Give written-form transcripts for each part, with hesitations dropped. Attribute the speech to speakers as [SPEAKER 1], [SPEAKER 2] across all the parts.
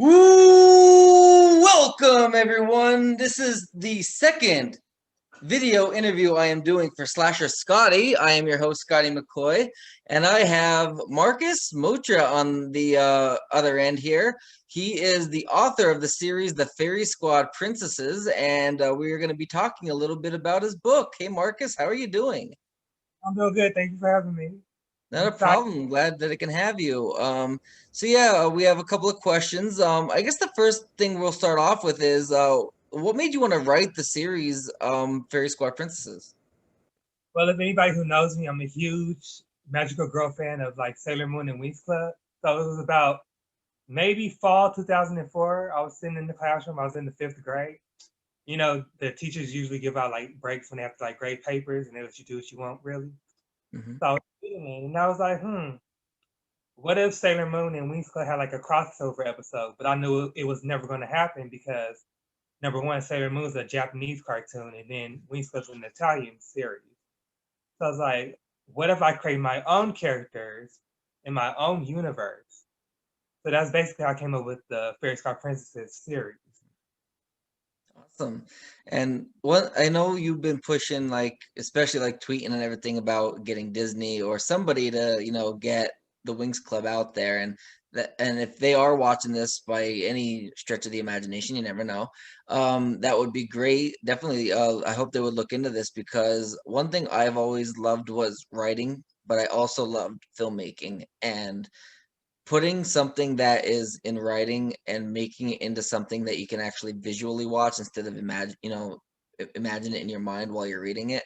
[SPEAKER 1] Woo! Welcome, everyone. This is the second video interview I am doing for Slasher Scotty. I am your host, Scotty McCoy, and I have Marcus Moutra on the other end here. He is the author of the series The Fairy Squad Princesses, and we are going to be talking a little bit about his book. Hey, Marcus, how are you doing?
[SPEAKER 2] I'm doing good. Thank you for having me. I'm
[SPEAKER 1] Not a
[SPEAKER 2] excited.
[SPEAKER 1] problem. Glad that I can have you. So yeah, we have a couple of questions. I guess the first thing we'll start off with is what made you want to write the series Fairy Squad Princesses?
[SPEAKER 2] Well, if anybody who knows me, I'm a huge Magical Girl fan of like Sailor Moon and Winx Club. So it was about maybe fall 2004. I was sitting in the classroom. I was in the fifth grade. You know, the teachers usually give out like breaks when they have to like grade papers and they let you do what you want, really.
[SPEAKER 1] Hmm.
[SPEAKER 2] So I was sitting there and I was like, what if Sailor Moon and Winx Club had like a crossover episode? But I knew it was never going to happen because number one, Sailor Moon's a Japanese cartoon, and then Winx Club's an Italian series. So I was like, what if I create my own characters in my own universe? So that's basically how I came up with the Fairy Star Princesses series.
[SPEAKER 1] Awesome. And what I know you've been pushing, like especially like tweeting and everything about getting Disney or somebody to, get the Wings Club out there, and if they are watching this by any stretch of the imagination, you never know. That would be great. Definitely, I hope they would look into this because one thing I've always loved was writing, but I also loved filmmaking and putting something that is in writing and making it into something that you can actually visually watch instead of imagine it in your mind while you're reading it,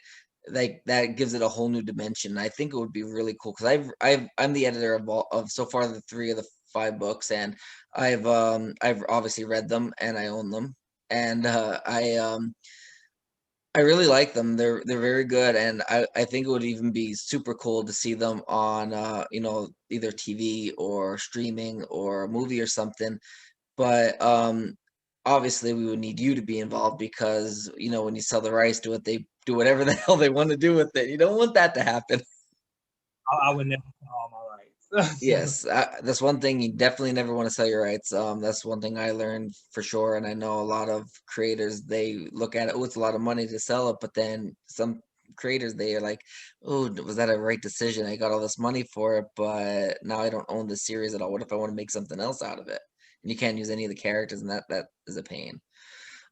[SPEAKER 1] like that gives it a whole new dimension. I think it would be really cool because I'm the editor of so far the three of the five books, and I've obviously read them and I own them, and I really like them. They're very good, and I think it would even be super cool to see them on either TV or streaming or a movie or something. But obviously we would need you to be involved because when you sell the rights to it, they do whatever the hell they want to do with it. You don't want that to happen.
[SPEAKER 2] I would never sell all my rights.
[SPEAKER 1] Yes, that's one thing you definitely never want to sell your rights. That's one thing I learned for sure, and I know a lot of creators they look at it. Oh, it's a lot of money to sell it, but then some creators they are like, "Oh, was that a right decision? I got all this money for it, but now I don't own the series at all. What if I want to make something else out of it?" And you can't use any of the characters, and that is a pain.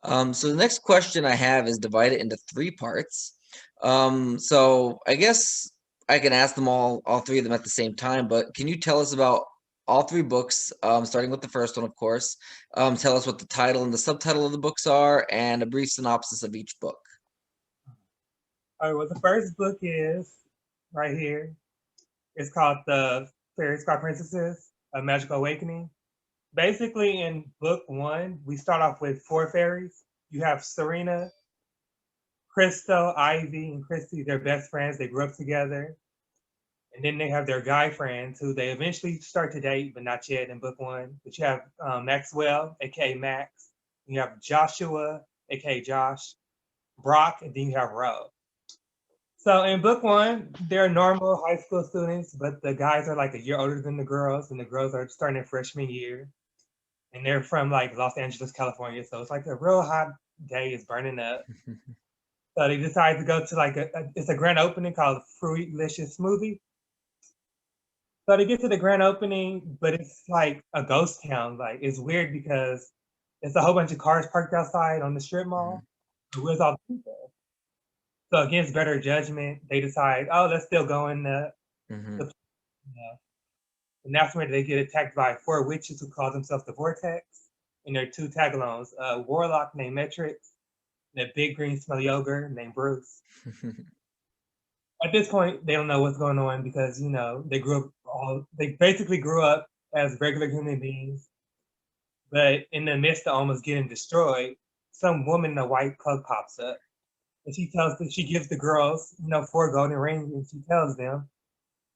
[SPEAKER 1] So the next question I have is divided into three parts. So I guess I can ask them all three of them at the same time, but can you tell us about all three books, starting with the first one, of course. Tell us what the title and the subtitle of the books are, and a brief synopsis of each book.
[SPEAKER 2] All right, well, the first book is right here. It's called The Fairy Star Princesses, A Magical Awakening. Basically, in book one, we start off with four fairies. You have Serena, Crystal, Ivy, and Christy. They're best friends. They grew up together. And then they have their guy friends who they eventually start to date, but not yet in book one. But you have Maxwell, aka Max. You have Joshua, aka Josh, Brock, and then you have Ro. So in book one, they're normal high school students, but the guys are like a year older than the girls, and the girls are starting their freshman year. And they're from like Los Angeles, California. So it's like a real hot day is burning up. So they decide to go to like it's a grand opening called Fruitlicious Smoothie. So they get to the grand opening, but it's like a ghost town. Like it's weird because it's a whole bunch of cars parked outside on the strip
[SPEAKER 1] Mhm.
[SPEAKER 2] mall. But where's all the people? So against better judgment, they decide, oh, let's still go in the
[SPEAKER 1] Mhm.
[SPEAKER 2] and that's when they get attacked by four witches who call themselves the Vortex. And their two tagalones, a warlock named Metrix, and a big green smelly ogre named Bruce. At this point, they don't know what's going on because they basically grew up as regular human beings. But in the midst of almost getting destroyed, some woman in a white cloak pops up, and she gives the girls, four golden rings, and she tells them,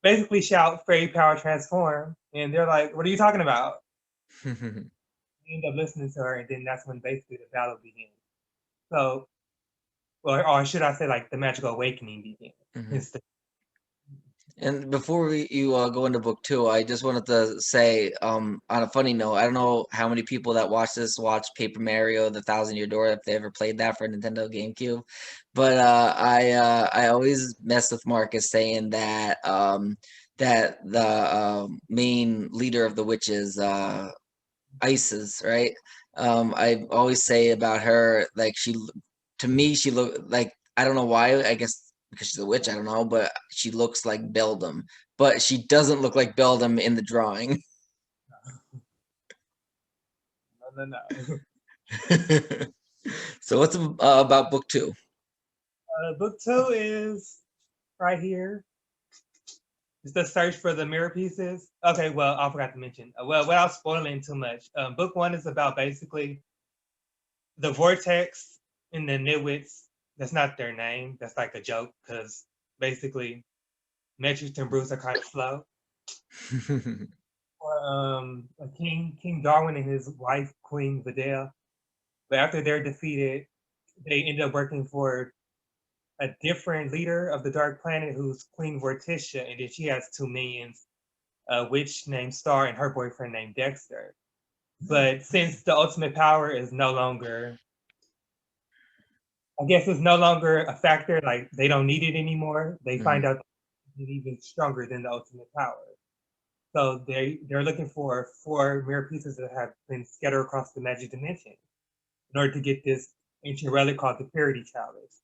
[SPEAKER 2] basically shout fairy power transform, and they're like, "What are you talking about?" We end up listening to her, and then that's when basically the battle begins. So, or should I say, like the magical awakening begins
[SPEAKER 1] Mhm.
[SPEAKER 2] instead.
[SPEAKER 1] And before you go into book two, I just wanted to say, on a funny note, I don't know how many people that watch this watch Paper Mario: The Thousand Year Door if they ever played that for Nintendo GameCube, but I always mess with Marcus saying that that the main leader of the witches, Isis, right? I always say about her, like to me, she look like, I don't know why. I guess because she's a witch. I don't know, but she looks like Beldam, but she doesn't look like Beldam in the drawing.
[SPEAKER 2] No, no, no.
[SPEAKER 1] So what's about book two?
[SPEAKER 2] Book two is right here. It's the search for the mirror pieces. Okay, well, I forgot to mention. Well, without spoiling too much, book one is about basically the vortex and the nitwits. That's not their name. That's like a joke because basically Metric and Bruce are kind of slow. King Darwin and his wife Queen Vidal. But after they're defeated, they end up working for a different leader of the Dark Planet, who's Queen Vorticia, and then she has two minions, a witch named Star and her boyfriend named Dexter. But since the ultimate power is no longer, I guess it's no longer a factor, like they don't need it anymore, they find out it's even stronger than the ultimate power. So they're looking for four mirror pieces that have been scattered across the magic dimension in order to get this ancient relic called the Purity Chalice.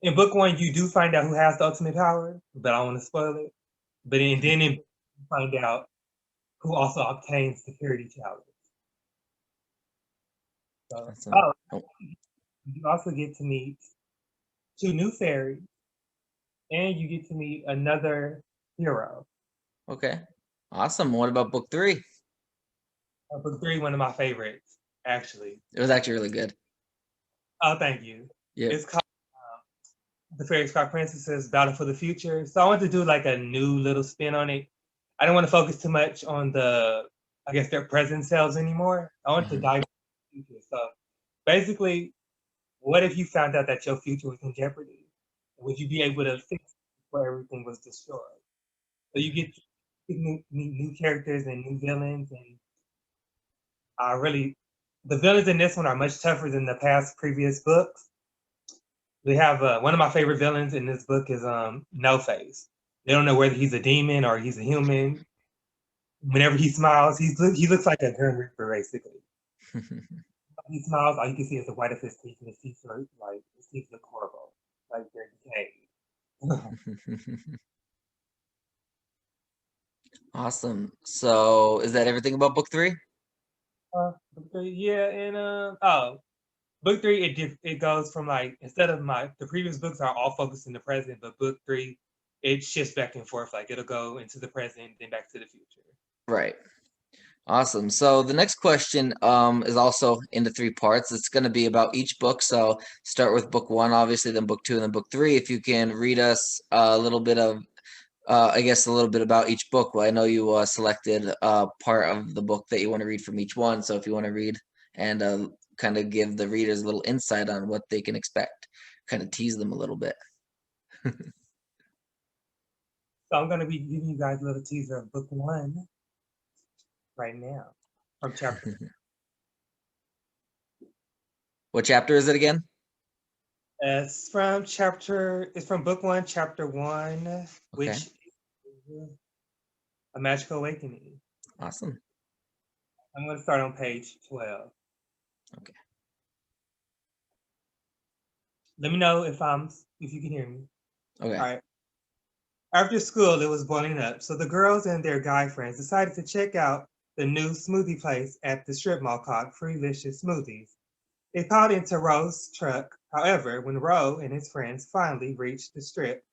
[SPEAKER 2] In book one, you do find out who has the ultimate power, but I don't want to spoil it. But then you find out who also obtains the Purity Chalice. So, you also get to meet two new fairies, and you get to meet another hero.
[SPEAKER 1] Okay, awesome. What about book three?
[SPEAKER 2] Book three, one of my favorites, actually.
[SPEAKER 1] It was actually really good.
[SPEAKER 2] Oh, thank you.
[SPEAKER 1] Yeah.
[SPEAKER 2] It's called The Fairy Scar Princess's Battle for the Future. So I want to do like a new little spin on it. I don't want to focus too much on I guess, their present selves anymore. I want to dive into the future. So basically, what if you found out that your future was in jeopardy? Would you be able to fix it before everything was destroyed? So you get to meet new characters and new villains, and the villains in this one are much tougher than the past previous books. We have one of my favorite villains in this book is No Face. They don't know whether he's a demon or he's a human. Whenever he smiles, he looks like a Grim Reaper, basically. He smiles, all you can see is the white of his teeth, and his teeth are like, his teeth look horrible, like they're decayed.
[SPEAKER 1] Awesome. So is that everything about book three?
[SPEAKER 2] Yeah, and book three, it goes from like, instead of the previous books are all focused in the present, but book three, it shifts back and forth. Like it'll go into the present, then back to the future.
[SPEAKER 1] Right. Awesome. So the next question is also into three parts. It's going to be about each book. So start with book one, obviously, then book two, and then book three. If you can read us a little bit of, I guess, a little bit about each book. Well, I know you selected part of the book that you want to read from each one. So if you want to read and kind of give the readers a little insight on what they can expect, kind of tease them a little bit.
[SPEAKER 2] So I'm going to be giving you guys a little teaser of book one right now from chapter.
[SPEAKER 1] What chapter is it again?
[SPEAKER 2] It's from book one, chapter one, which is A Magical Awakening.
[SPEAKER 1] Awesome.
[SPEAKER 2] I'm going to start on page 12.
[SPEAKER 1] Okay.
[SPEAKER 2] Let me know if you can hear me.
[SPEAKER 1] Okay.
[SPEAKER 2] All right. After school, it was boiling up, so the girls and their guy friends decided to check out the new smoothie place at the strip mall called Freelicious Smoothies. They piled into Roe's truck. However, when Roe and his friends finally reached the strip,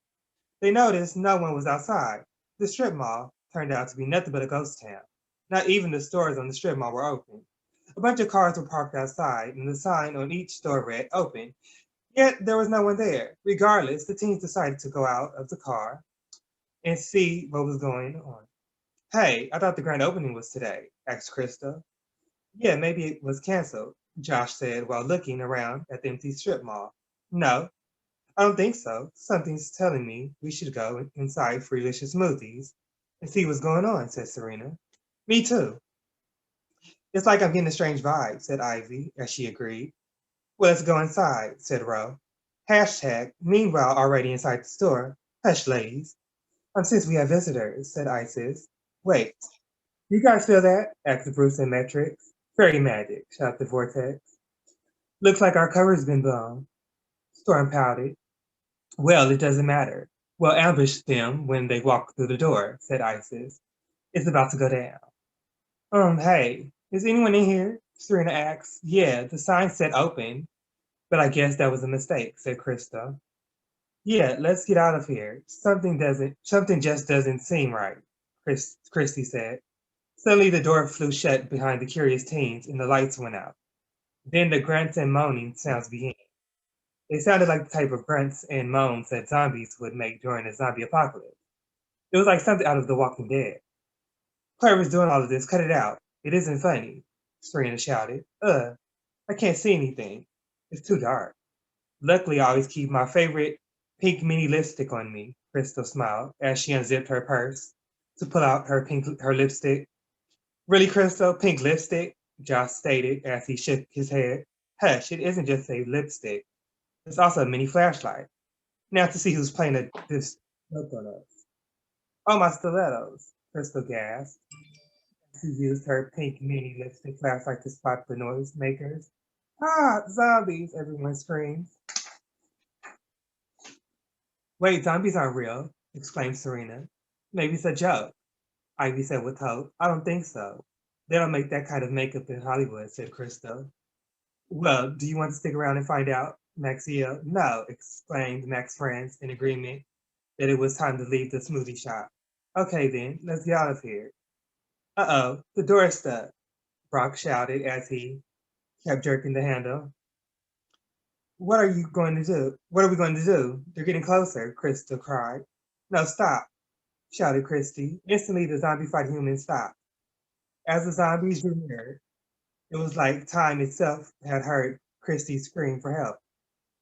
[SPEAKER 2] they noticed no one was outside. The strip mall turned out to be nothing but a ghost town. Not even the stores on the strip mall were open. A bunch of cars were parked outside, and the sign on each store read open, yet there was no one there. Regardless, the teens decided to go out of the car and see what was going on. Hey, I thought the grand opening was today, asked Krista. Yeah, maybe it was canceled, Josh said while looking around at the empty strip mall. No, I don't think so. Something's telling me we should go inside for delicious smoothies and see what's going on, said Serena. Me too. It's like I'm getting a strange vibe, said Ivy, as she agreed. Well, let's go inside, said Ro. Hashtag, meanwhile, already inside the store. Hush, ladies. Since we have visitors, said Isis. Wait, you guys feel that? Asked Bruce and Metrix. Fairy magic, shouted the Vortex. Looks like our cover's been blown. Storm pouted. Well, it doesn't matter. We'll ambush them when they walk through the door, said Isis. It's about to go down. Hey, is anyone in here? Serena asked. Yeah, the sign said open, but I guess that was a mistake, said Krista. Yeah, let's get out of here. Something just doesn't seem right, Christy said. Suddenly the door flew shut behind the curious teens and the lights went out. Then the grunts and moaning sounds began. They sounded like the type of grunts and moans that zombies would make during a zombie apocalypse. It was like something out of The Walking Dead. Whoever's doing all of this, cut it out. It isn't funny, Serena shouted. I can't see anything. It's too dark. Luckily, I always keep my favorite pink mini lipstick on me, Crystal smiled as she unzipped her purse to pull out her lipstick. Really, Crystal? Pink lipstick? Josh stated as he shook his head. Hush, it isn't just a lipstick. It's also a mini flashlight. Now to see who's playing this joke on us. Oh, my stilettos, Crystal gasped. She used her pink mini lipstick flashlight to spot the noisemakers. Ah, zombies, everyone screamed. Wait, zombies aren't real, exclaimed Serena. Maybe it's a joke, Ivy said with hope. I don't think so. They don't make that kind of makeup in Hollywood, said Crystal. Well, do you want to stick around and find out? Max yelled. No, exclaimed Max's friends in agreement that it was time to leave the smoothie shop. Okay then, let's get out of here. Uh-oh, the door is stuck, Brock shouted as he kept jerking the handle. What are you going to do? What are we going to do? They're getting closer, Crystal cried. No, stop, shouted Christy. Instantly, the zombie-fied humans stopped. As the zombies drew near, it was like time itself had heard Christy scream for help.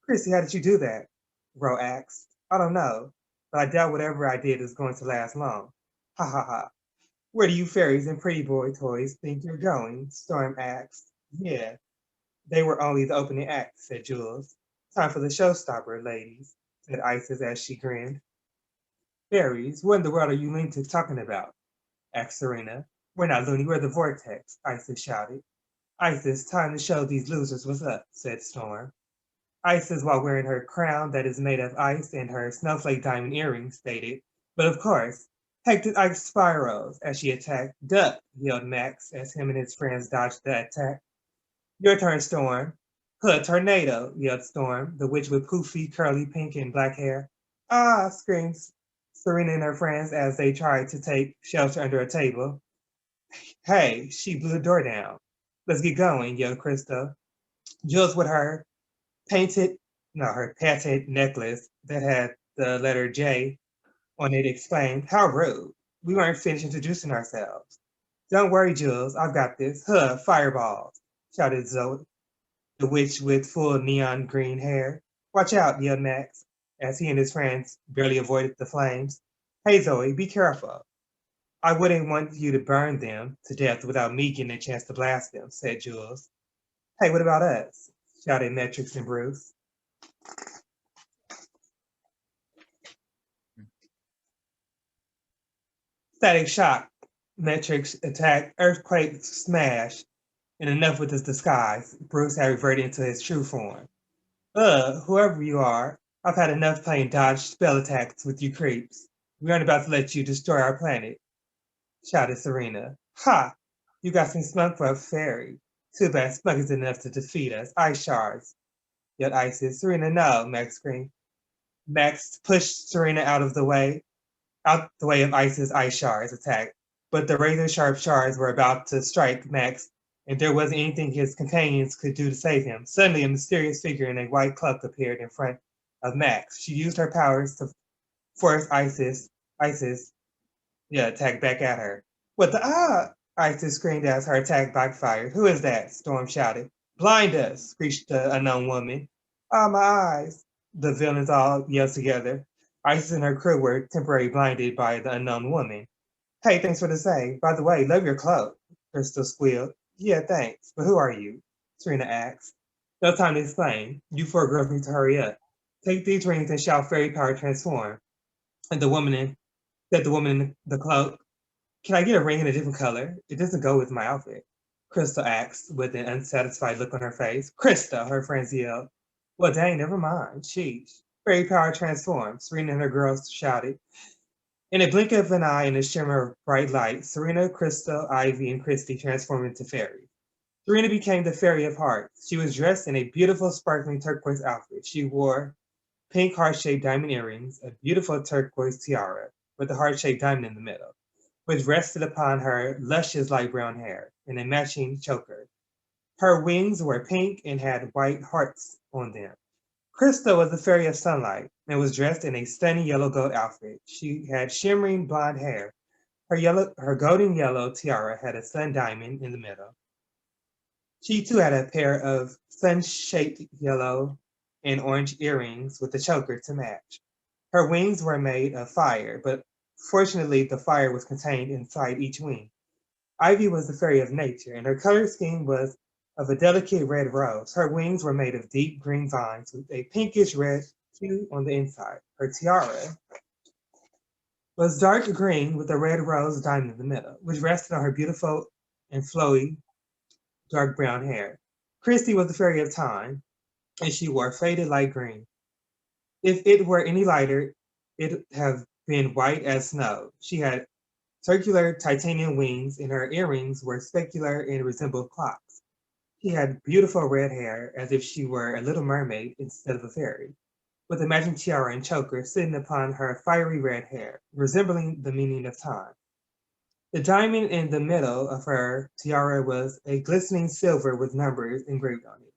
[SPEAKER 2] Christy, how did you do that? Ro asked. I don't know, but I doubt whatever I did is going to last long. Ha ha ha. Where do you fairies and pretty boy toys think you're going? Storm asked. Yeah, they were only the opening act, said Jules. Time for the showstopper, ladies, said Isis as she grinned. Fairies, what in the world are you lunatics talking about? Asked Serena. We're not loony, we're the vortex, Isis shouted. Isis, time to show these losers what's up, said Storm. Isis, while wearing her crown that is made of ice and her snowflake diamond earrings, stated, but of course, hectic ice spirals as she attacked. Duck, yelled Max as him and his friends dodged the attack. Your turn, Storm. Huh, tornado, yelled Storm, the witch with poofy, curly, pink, and black hair. Ah, screamed Serena and her friends as they tried to take shelter under a table. Hey, she blew the door down. Let's get going, yelled Krista. Jules with painted, her patented necklace that had the letter J on it exclaimed, How rude. We weren't finished introducing ourselves. Don't worry, Jules, I've got this. Huh, fireballs, shouted Zoe, the witch with full neon green hair. Watch out, yelled Max, as he and his friends barely avoided the flames. Hey, Zoe, be careful. I wouldn't want you to burn them to death without me getting a chance to blast them, said Jules. Hey, what about us? Shouted Metrix and Bruce. Static shock, Metrix attack, earthquake smash, and enough with his disguise. Bruce had reverted into his true form. Whoever you are, I've had enough playing dodge spell attacks with you creeps. We aren't about to let you destroy our planet, shouted Serena. Ha! You got some spunk for a fairy. Too bad spunk is enough to defeat us. Ice shards, yelled Isis. Serena, no, Max screamed. Max pushed Serena out the way of Ice's ice shards attack, but the razor sharp shards were about to strike Max, and there wasn't anything his companions could do to save him. Suddenly, a mysterious figure in a white cloak appeared in front of Max. She used her powers to force Isis, attack back at her. What the Isis screamed as her attack backfired. Who is that? Storm shouted. Blind us, screeched the unknown woman. Ah, my eyes. the villains all yelled together. Isis and her crew were temporarily blinded by the unknown woman. Hey, thanks for the save. By the way, love your cloak, Crystal squealed. Yeah, thanks. But who are you? Serena asked. No time to explain. You four girls need to hurry up. Take these rings and shout fairy power transform. And said the woman in the cloak. Can I get a ring in a different color? It doesn't go with my outfit. Crystal asked with an unsatisfied look on her face. Krista, her friends yelled. Well, dang, never mind. Sheesh. Fairy power transformed. Serena and her girls shouted. In a blink of an eye and a shimmer of bright light, Serena, Crystal, Ivy, and Christy transformed into fairies. Serena became the Fairy of Hearts. She was dressed in a beautiful, sparkling turquoise outfit. She wore pink heart-shaped diamond earrings, a beautiful turquoise tiara with a heart-shaped diamond in the middle, which rested upon her luscious light brown hair, and a matching choker. Her wings were pink and had white hearts on them. Krista was the fairy of sunlight and was dressed in a stunning yellow gold outfit. She had shimmering blonde hair. Her golden yellow tiara had a sun diamond in the middle. She too had a pair of sun-shaped yellow and orange earrings with a choker to match. Her wings were made of fire, but fortunately the fire was contained inside each wing. Ivy was the fairy of nature, and her color scheme was of a delicate red rose. Her wings were made of deep green vines with a pinkish red hue on the inside. Her tiara was dark green with a red rose diamond in the middle, which rested on her beautiful and flowy dark brown hair. Christy was the fairy of time, and she wore faded light green. If it were any lighter, it'd have been white as snow. She had circular titanium wings, and her earrings were specular and resembled clocks. She had beautiful red hair, as if she were a little mermaid instead of a fairy, with a matching tiara and choker sitting upon her fiery red hair, resembling the meaning of time. The diamond in the middle of her tiara was a glistening silver with numbers engraved on it.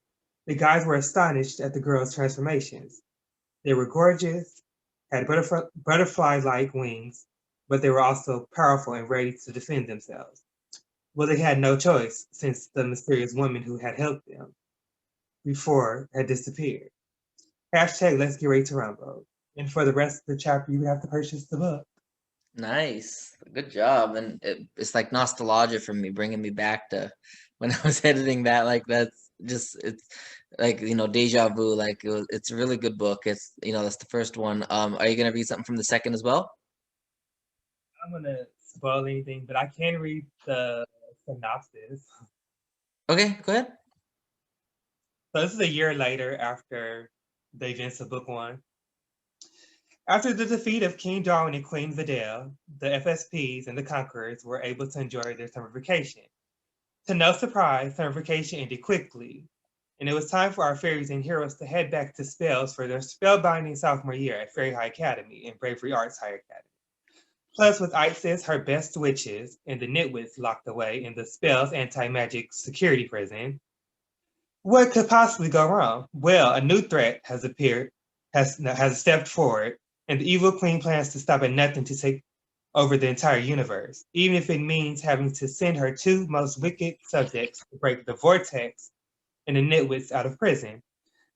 [SPEAKER 2] The guys were astonished at the girls' transformations. They were gorgeous, had butterfly-like wings, but they were also powerful and ready to defend themselves. Well, they had no choice since the mysterious woman who had helped them before had disappeared. Hashtag Let's Get Ready to Rumble. And for the rest of the chapter, you would have to purchase the book.
[SPEAKER 1] Nice, good job. And it's like nostalgia for me, bringing me back to when I was editing that. Like that's just it's like deja vu. Like it's a really good book. It's that's the first one. Are you gonna read something from the second as well?
[SPEAKER 2] I'm gonna spoil anything, but I can read the synopsis.
[SPEAKER 1] Okay, go ahead.
[SPEAKER 2] So this is a year later after the events of book one. After the defeat of King Darwin and Queen Vidal, the FSPs and the Conquerors were able to enjoy their summer vacation. To no surprise, summer vacation ended quickly, and it was time for our fairies and heroes to head back to Spells for their spellbinding sophomore year at Fairy High Academy and Bravery Arts High Academy. Plus, with Isis, her best witches, and the Nitwits locked away in the Spells anti-magic security prison, what could possibly go wrong? Well, a new threat has appeared, has stepped forward, and the evil queen plans to stop at nothing to take over the entire universe, even if it means having to send her two most wicked subjects to break the vortex and the nitwits out of prison.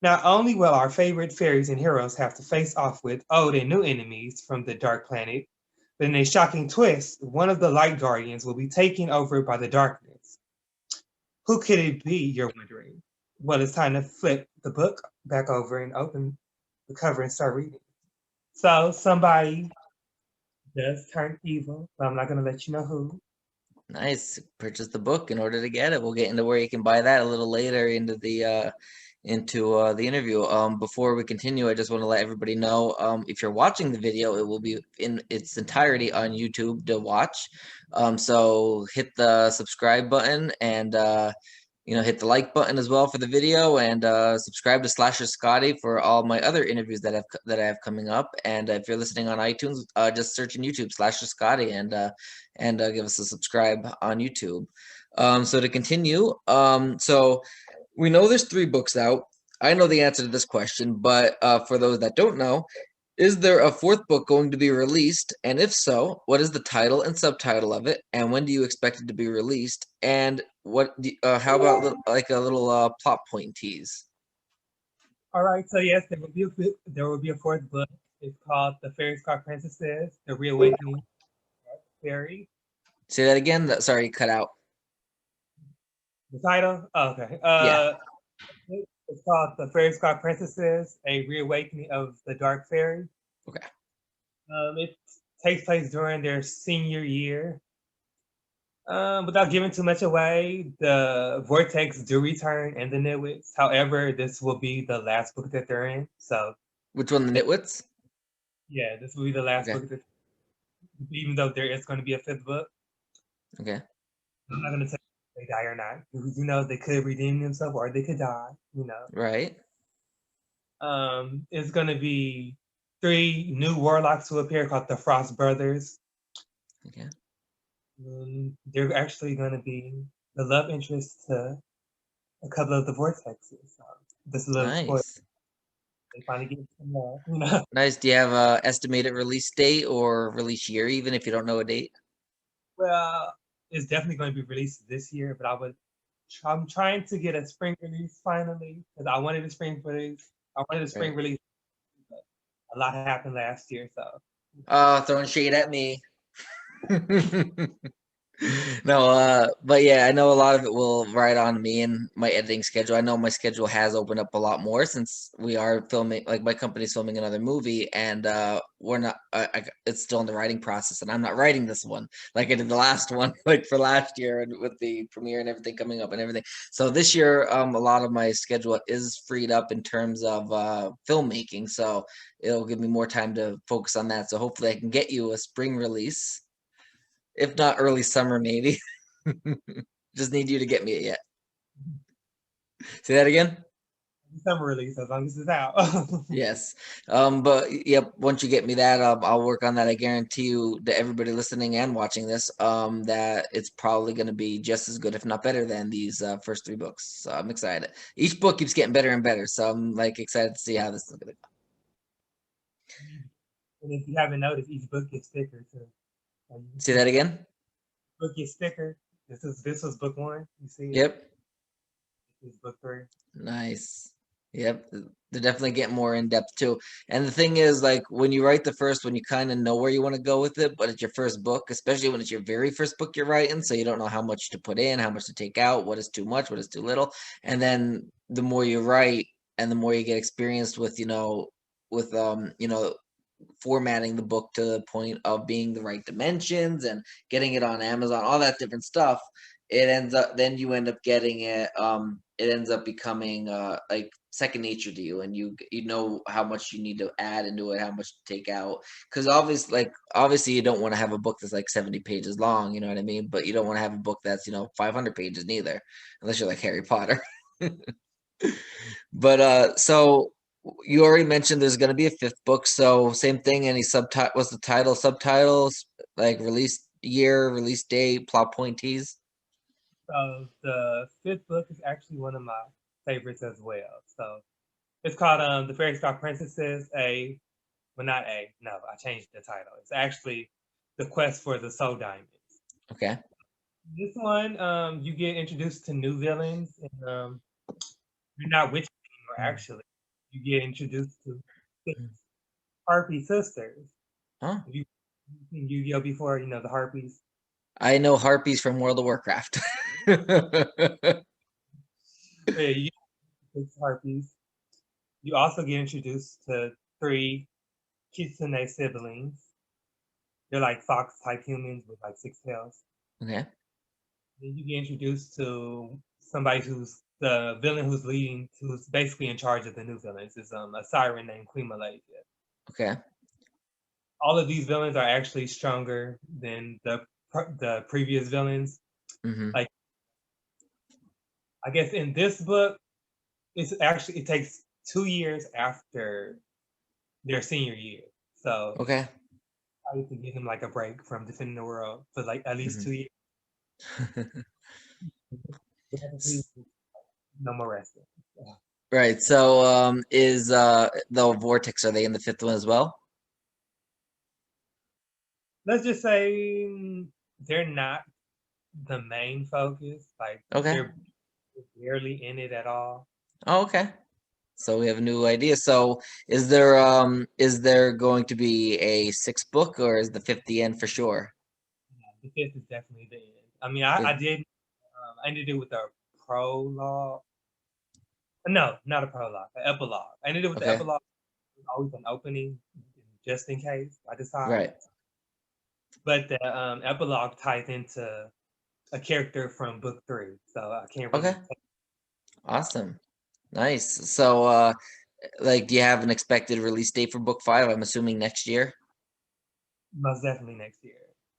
[SPEAKER 2] Not only will our favorite fairies and heroes have to face off with old and new enemies from the Dark Planet, but in a shocking twist, one of the Light Guardians will be taken over by the darkness. Who could it be, you're wondering? Well, it's time to flip the book back over and open the cover and start reading. So somebody does turn evil, but I'm not going to let you know who.
[SPEAKER 1] Nice. Purchase the book in order to get it. We'll get into where you can buy that a little later into the interview. Before we continue, I just want to let everybody know, if you're watching the video, it will be in its entirety on YouTube to watch. So hit the subscribe button and hit the like button as well for the video, and subscribe to Slasher Scotty for all my other interviews that I have coming up. And if you're listening on iTunes, just search in YouTube Slasher Scotty and give us a subscribe on YouTube. So to continue, so we know there's 3 books out. I know the answer to this question, but for those that don't know, is there a 4th book going to be released? And if so, what is the title and subtitle of it? And when do you expect it to be released? And how about a little plot point tease?
[SPEAKER 2] All right, so yes, there will be a fourth book. It's called The Fairy Scar Princesses: The Reawakening of the Fairy.
[SPEAKER 1] Say that again. Sorry, cut out.
[SPEAKER 2] The title? Oh, okay.
[SPEAKER 1] Yeah.
[SPEAKER 2] It's called The Fairy Scar Princesses: A Reawakening of the Dark Fairy.
[SPEAKER 1] Okay.
[SPEAKER 2] It takes place during their senior year. Without giving too much away, the Vortex do return and the Nitwits. However, this will be the last book that they're in. So,
[SPEAKER 1] Which one? The Nitwits?
[SPEAKER 2] yeah, this will be the last
[SPEAKER 1] Okay.
[SPEAKER 2] book. Even though there is going to be a fifth book,
[SPEAKER 1] Okay.
[SPEAKER 2] I'm not going to say if they die or not. Because, they could redeem themselves or they could die.
[SPEAKER 1] Right.
[SPEAKER 2] It's going to be 3 new warlocks who appear called the Frost Brothers.
[SPEAKER 1] Okay.
[SPEAKER 2] They're actually going to be the love interest to a couple of the vortexes. This little spoiler.
[SPEAKER 1] Nice.
[SPEAKER 2] They finally get some love.
[SPEAKER 1] Nice. Do you have a estimated release date or release year, even if you don't know a date?
[SPEAKER 2] Well, it's definitely going to be released this year, but I'm trying to get a spring release finally because I wanted a spring release. I wanted a spring
[SPEAKER 1] Right.
[SPEAKER 2] release, but a lot happened last year, so
[SPEAKER 1] Throwing shade at me. No, but yeah, I know a lot of it will ride on me and my editing schedule. I know my schedule has opened up a lot more since we are filming, like my company's filming another movie, and we're not. It's still in the writing process, and I'm not writing this one like I did the last one, like for last year, and with the premiere and everything coming up and everything. So this year, a lot of my schedule is freed up in terms of filmmaking, so it'll give me more time to focus on that. So hopefully, I can get you a spring release, if not early summer, maybe. Just need you to get me it yet. Say that again?
[SPEAKER 2] summer release as long as it's out.
[SPEAKER 1] Yes. But yep, once you get me that, I'll work on that. I guarantee you to everybody listening and watching this, that it's probably going to be just as good, if not better, than these first 3 books. So I'm excited. Each book keeps getting better and better, so I'm like excited to see how this is going to go.
[SPEAKER 2] And if you haven't noticed, each book gets thicker too.
[SPEAKER 1] Say that again?
[SPEAKER 2] Book gets thicker. This was book 1. You see it?
[SPEAKER 1] Yep.
[SPEAKER 2] This is book 3.
[SPEAKER 1] Nice. Yep, they're definitely getting more in depth too. And the thing is, like when you write the first one, you kind of know where you want to go with it, but it's your first book, especially when it's your very first book you're writing, so you don't know how much to put in, how much to take out, what is too much, what is too little. And then the more you write and the more you get experienced with, with formatting the book to the point of being the right dimensions and getting it on Amazon, all that different stuff, it ends up then you end up getting it. It ends up becoming like second nature to you, and you know how much you need to add into it, how much to take out. Because obviously you don't want to have a book that's like 70 pages long, you know what I mean? But you don't want to have a book that's 500 pages neither, unless you're like Harry Potter. But so you already mentioned there's going to be a fifth book. So same thing. Any subtitle? What's the title? Subtitles? Like release year, release date, plot point tease?
[SPEAKER 2] So the 5th book is actually one of my favorites as well. So it's called The Fairy Star Princesses. Not A. No, I changed the title. It's actually The Quest for the Soul Diamonds.
[SPEAKER 1] Okay.
[SPEAKER 2] This one, you get introduced to new villains, and you're not witches anymore. Actually, you get introduced to 6 Harpy sisters.
[SPEAKER 1] Huh?
[SPEAKER 2] Have you seen Yu-Gi-Oh before? The Harpies.
[SPEAKER 1] I know harpies from World of Warcraft.
[SPEAKER 2] Yeah, you get 6 Harpies. You also get introduced to 3 Kitsune siblings. They're like fox type humans with like 6 tails.
[SPEAKER 1] Okay.
[SPEAKER 2] Then you get introduced to somebody who's the villain who's basically in charge of the new villains. Is a siren named Queen Malaysia.
[SPEAKER 1] Okay.
[SPEAKER 2] All of these villains are actually stronger than the previous villains.
[SPEAKER 1] Mm-hmm.
[SPEAKER 2] Like, I guess in this book, it takes 2 years after their senior year. So
[SPEAKER 1] Okay.
[SPEAKER 2] I need to give them like a break from defending the world for like at least 2
[SPEAKER 1] Mm-hmm.
[SPEAKER 2] years. No more resting.
[SPEAKER 1] Right. So is the Vortex, are they in the fifth one as well?
[SPEAKER 2] Let's just say they're not the main focus. Like
[SPEAKER 1] Okay.
[SPEAKER 2] they're barely in it at all.
[SPEAKER 1] Oh, okay. So we have a new idea. So is there going to be a sixth book, or is the fifth the end for sure?
[SPEAKER 2] The fifth is definitely the end. I mean, I did. I ended it with a prologue. No, not a prologue. An epilogue. I ended it with the
[SPEAKER 1] Okay.
[SPEAKER 2] epilogue. There's always an opening, just in case I decide.
[SPEAKER 1] Right.
[SPEAKER 2] But the epilogue ties into a character from book three, so I can't
[SPEAKER 1] Okay.
[SPEAKER 2] really.
[SPEAKER 1] Awesome. Nice. So like, do you have an expected release date for book five? I'm assuming next year.
[SPEAKER 2] Most definitely next year.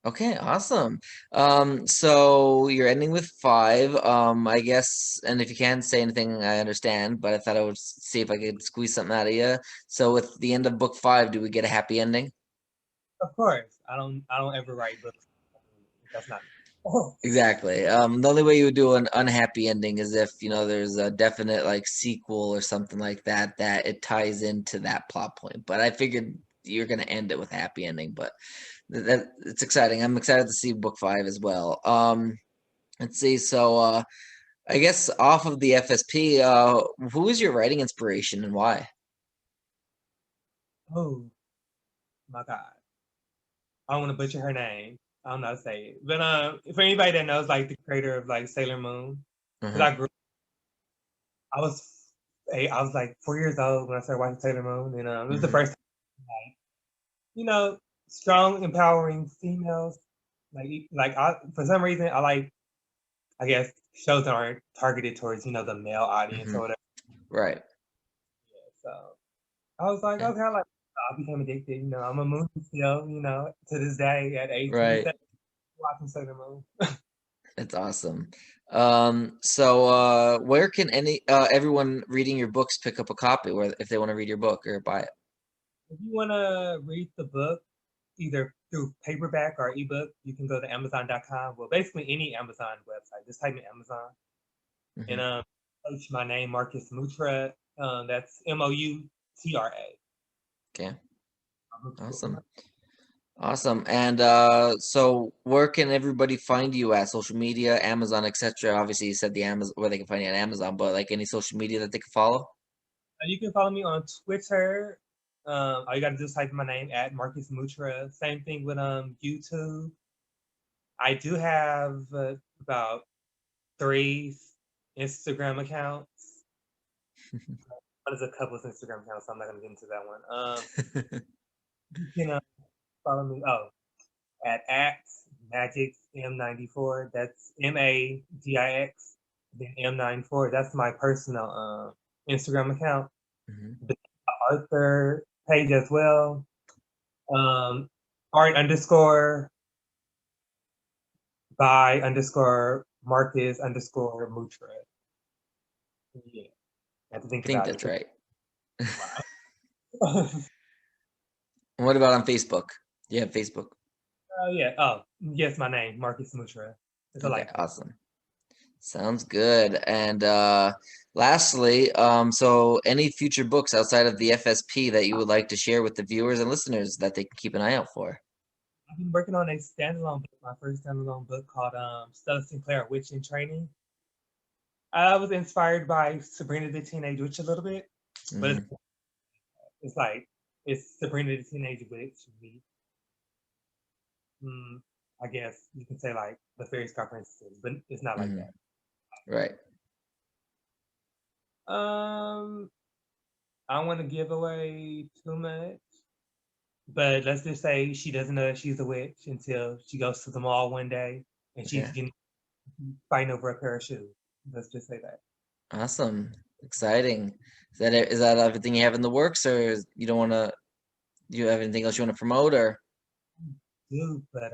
[SPEAKER 1] Okay, awesome. So you're ending with five. I guess, and if you can't say anything, I understand, but I thought I would see if I could squeeze something out of you. So with the end of book five, do we get a happy ending?
[SPEAKER 2] Of course, I don't ever write books. That's not me.
[SPEAKER 1] Exactly. The only way you would do an unhappy ending is if, there's a definite like sequel or something like that that it ties into that plot point. But I figured you're gonna end it with a happy ending, but that it's exciting. I'm excited to see book five as well. Let's see. So I guess off of the FSP, who is your writing inspiration and why?
[SPEAKER 2] Oh my god, I don't want to butcher her name. I don't know how to say it, but for anybody that knows, like the creator of like Sailor Moon, because
[SPEAKER 1] Hmm.
[SPEAKER 2] I was I was like 4 years old when I started watching Sailor Moon, and it was the
[SPEAKER 1] Hmm.
[SPEAKER 2] first time, like, you know, strong, empowering females. For some reason, I like, I guess, shows that aren't targeted towards the male audience
[SPEAKER 1] Hmm.
[SPEAKER 2] or whatever.
[SPEAKER 1] Right.
[SPEAKER 2] So I was like,
[SPEAKER 1] Yeah.
[SPEAKER 2] okay, I became addicted. I'm a Moon still, to this day at age
[SPEAKER 1] Right.
[SPEAKER 2] 27, watching Sailor Moon.
[SPEAKER 1] That's awesome. So where can everyone reading your books pick up a copy, where if they want to read your book or buy it?
[SPEAKER 2] If you want to read the book, either through paperback or ebook, you can go to Amazon.com. Well, basically any Amazon website. Just type in Amazon and
[SPEAKER 1] Hmm.
[SPEAKER 2] search my name, Marcus Moutra. That's Moutra.
[SPEAKER 1] Okay.
[SPEAKER 2] My books will come
[SPEAKER 1] Awesome.
[SPEAKER 2] up.
[SPEAKER 1] Awesome. And so where can everybody find you at? Social media, Amazon, etc. Obviously, you said the Amazon where they can find you on Amazon, but like any social media that they can follow?
[SPEAKER 2] You can follow me on Twitter. All you got to do is type in my name at Marcus Moutra. Same thing with YouTube. I do have about three Instagram accounts. There's a couple of Instagram accounts, so I'm not gonna get into that one. You can follow me. Oh, at Magix M94. That's Magix. Then M94. That's my personal Instagram account.
[SPEAKER 1] Hmm.
[SPEAKER 2] The Arthur page as well. Art underscore by underscore Marcus underscore Mutra. Yeah, I have to think
[SPEAKER 1] I think
[SPEAKER 2] about it.
[SPEAKER 1] that's right.
[SPEAKER 2] Wow.
[SPEAKER 1] And what about on Facebook? Do you have Facebook?
[SPEAKER 2] Oh yeah. Oh yes, my name Marcus Mutra. It's a
[SPEAKER 1] Okay,
[SPEAKER 2] life.
[SPEAKER 1] awesome. Sounds good. And lastly, so any future books outside of the FSP that you would like to share with the viewers and listeners that they can keep an eye out for?
[SPEAKER 2] I've been working on a standalone book, my first standalone book called Stella Sinclair, Witch in Training. I was inspired by Sabrina the Teenage Witch a little bit, but
[SPEAKER 1] Hmm.
[SPEAKER 2] it's like it's Sabrina the Teenage Witch meets, mm, I guess you can say like the Fairy Star Princesses, but it's not like
[SPEAKER 1] Hmm.
[SPEAKER 2] that.
[SPEAKER 1] Right.
[SPEAKER 2] Um, I don't want to give away too much, but let's just say she doesn't know that she's a witch until she goes to the mall one day and she's
[SPEAKER 1] Okay.
[SPEAKER 2] getting fighting over a pair of shoes. Let's just say that.
[SPEAKER 1] Awesome. Exciting. Is that everything you have in the works, or you don't want to? Do you have anything else you want to promote, or?
[SPEAKER 2] Do, but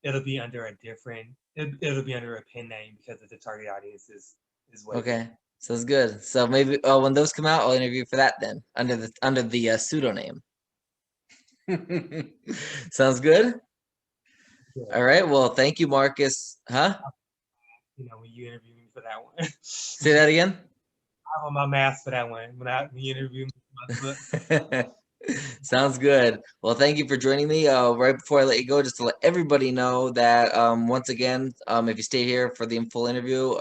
[SPEAKER 2] it'll be under a different. It'll be under a pen name because of the target audience is way different.
[SPEAKER 1] Okay. Sounds good. So maybe when those come out, I'll interview for that then under the pseudonym. Sounds good.
[SPEAKER 2] Yeah,
[SPEAKER 1] All right. Well, thank you, Marcus. Huh?
[SPEAKER 2] when you interview me for that one,
[SPEAKER 1] Say that again.
[SPEAKER 2] I'm on my mask for that one. When you interview me for my book.
[SPEAKER 1] Sounds good. Well, thank you for joining me. Right before I let you go, just to let everybody know that once again, if you stay here for the full interview,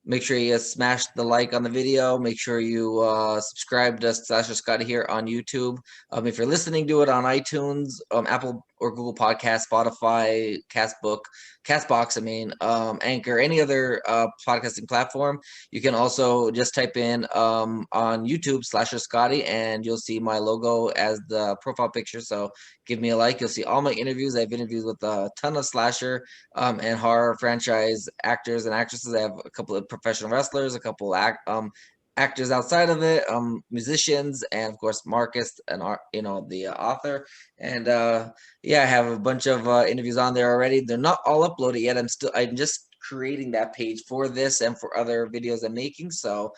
[SPEAKER 1] Make sure you smash the like on the video. Make sure you subscribe to Slasher Scotty here on YouTube. If you're listening to it on iTunes, Apple or Google Podcast, Spotify, Castbox, Anchor, any other podcasting platform, you can also just type in on YouTube Slasher Scotty, and you'll see my logo as the profile picture. So give me a like. You'll see all my interviews. I have interviews with a ton of slasher and horror franchise actors and actresses. I have a couple of professional wrestlers, a couple actors outside of it, musicians, and of course Marcus, and the author. And yeah, I have a bunch of interviews on there already. They're not all uploaded yet. I'm just creating that page for this and for other videos I'm making. So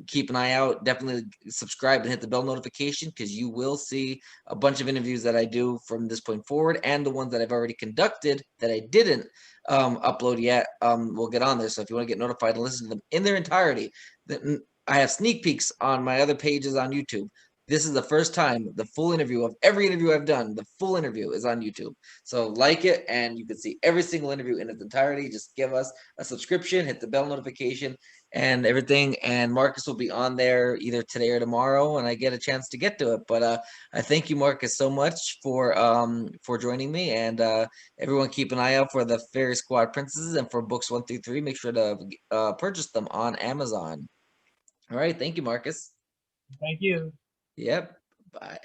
[SPEAKER 1] keep an eye out. Definitely subscribe and hit the bell notification, because you will see a bunch of interviews that I do from this point forward, and the ones that I've already conducted that I didn't upload yet will get on there. So if you want to get notified and listen to them in their entirety, then I have sneak peeks on my other pages on YouTube. This is the first time the full interview of every interview I've done, the full interview is on YouTube. So like it, and you can see every single interview in its entirety. Just give us a subscription, hit the bell notification, and everything. And Marcus will be on there either today or tomorrow when I get a chance to get to it. But I thank you, Marcus, so much for joining me. And everyone, keep an eye out for the Fairy Squad Princesses, and for books 1 through 3. Make sure to purchase them on Amazon. All right, thank you, Marcus.
[SPEAKER 2] Thank you.
[SPEAKER 1] Yep. Bye.